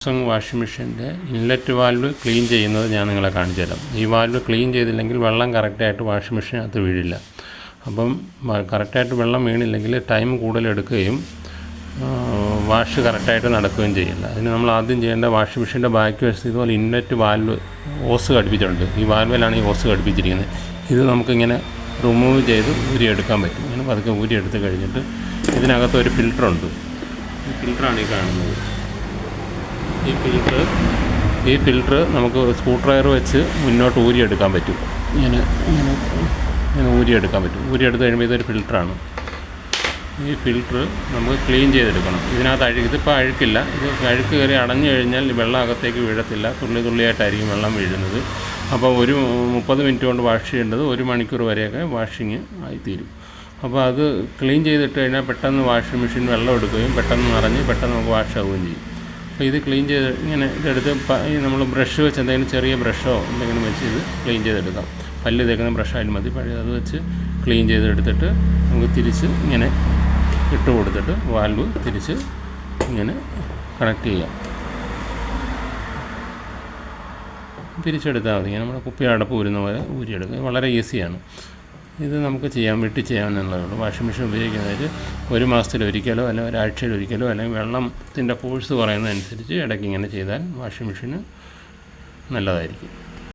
Samsung washing മെഷീൻ്റെ inlet valve clean ചെയ്യുന്നത് ഞാൻ നിങ്ങളെ കാണിച്ചു തരാം. ഈ വാൽവ് ക്ലീൻ ചെയ്തില്ലെങ്കിൽ വെള്ളം കറക്റ്റായിട്ട് വാഷിംഗ് മെഷീനകത്ത് വീഴില്ല. അപ്പം കറക്റ്റായിട്ട് വെള്ളം വീണില്ലെങ്കിൽ ടൈം കൂടുതലെടുക്കുകയും വാഷ് കറക്റ്റായിട്ട് നടക്കുകയും ചെയ്യില്ല. അതിന് നമ്മൾ ആദ്യം ചെയ്യേണ്ട, വാഷിംഗ് മെഷീൻ്റെ ബാക്ക് വശത്ത് ഇതുപോലെ ഇൻലെറ്റ് വാൽവ് ഓസ് ഘടിപ്പിച്ചിട്ടുണ്ട്. ഈ വാൽവിലാണ് ഈ ഓസ് ഘടിപ്പിച്ചിരിക്കുന്നത്. ഇത് നമുക്കിങ്ങനെ റിമൂവ് ചെയ്ത് ഊരിയെടുക്കാൻ പറ്റും. ഇങ്ങനെ പതുക്കെ ഊരിയെടുത്ത് കഴിഞ്ഞിട്ട് ഇതിനകത്തൊരു ഫിൽറ്ററുണ്ട്. ഈ ഫിൽറ്ററാണ് ഈ കാണുന്നത്. ഈ ഫിൽറ്റർ നമുക്ക് സ്ക്രൂ ഡ്രൈവർ വെച്ച് മുന്നോട്ട് ഊരിയെടുക്കാൻ പറ്റും. ഇങ്ങനെ ഊരിയെടുക്കാൻ പറ്റും. ഊരിയെടുത്ത് കഴിയുമ്പോൾ ഇതൊരു ഫിൽറ്ററാണ്. ഈ ഫിൽറ്റർ നമുക്ക് ക്ലീൻ ചെയ്തെടുക്കണം. ഇതിനകത്ത് ഇതിപ്പോൾ അഴുക്കില്ല. ഇത് അഴുക്ക് കയറി അടഞ്ഞു കഴിഞ്ഞാൽ വെള്ളം അകത്തേക്ക് വീഴത്തില്ല. തുള്ളി തുള്ളിയായിട്ടായിരിക്കും വെള്ളം വീഴുന്നത്. അപ്പോൾ ഒരു 30 മിനിറ്റ് കൊണ്ട് വാഷ് ചെയ്യേണ്ടത് 1 മണിക്കൂർ വരെയൊക്കെ വാഷിങ് ആയിത്തീരും. അപ്പോൾ അത് ക്ലീൻ ചെയ്തിട്ട് കഴിഞ്ഞാൽ പെട്ടെന്ന് വാഷിംഗ് മെഷീൻ വെള്ളം എടുക്കുകയും പെട്ടെന്ന് നിറഞ്ഞ് പെട്ടെന്ന് നമുക്ക് വാഷ് ആവുകയും ചെയ്യും. അപ്പോൾ ഇത് ക്ലീൻ ചെയ്ത് ഇങ്ങനെ ഇതെടുത്ത് നമ്മൾ ബ്രഷ് വെച്ച് എന്തെങ്കിലും ചെറിയ ബ്രഷോ എന്തെങ്കിലും വെച്ച് ഇത് ക്ലീൻ ചെയ്തെടുക്കാം. പല്ല് തേക്കുന്ന ബ്രഷായാലും മതി. അത് വെച്ച് ക്ലീൻ ചെയ്തെടുത്തിട്ട് നമുക്ക് തിരിച്ച് ഇങ്ങനെ ഇട്ട് കൊടുത്തിട്ട് വാൽവ് തിരിച്ച് ഇങ്ങനെ കണക്ട് ചെയ്യാം. തിരിച്ചെടുത്താൽ മതി. ഇങ്ങനെ നമ്മുടെ കുപ്പി അടപ്പ് ഊരുന്ന പോലെ ഊരിയെടുക്കുക. വളരെ ഈസിയാണ്. ഇത് നമുക്ക് വീട്ടിൽ ചെയ്യാമെന്നുള്ളതേ ഉള്ളൂ. വാഷിംഗ് മെഷീൻ ഉപയോഗിക്കുന്നതിൽ 1 മാസത്തിലൊരിക്കലോ അല്ലെങ്കിൽ ഒരാഴ്ചയിലൊരിക്കലോ അല്ലെങ്കിൽ വെള്ളത്തിൻ്റെ ഫോഴ്സ് കുറയുന്നതനുസരിച്ച് ഇടയ്ക്ക് ഇങ്ങനെ ചെയ്താൽ വാഷിംഗ് മെഷീന് നല്ലതായിരിക്കും.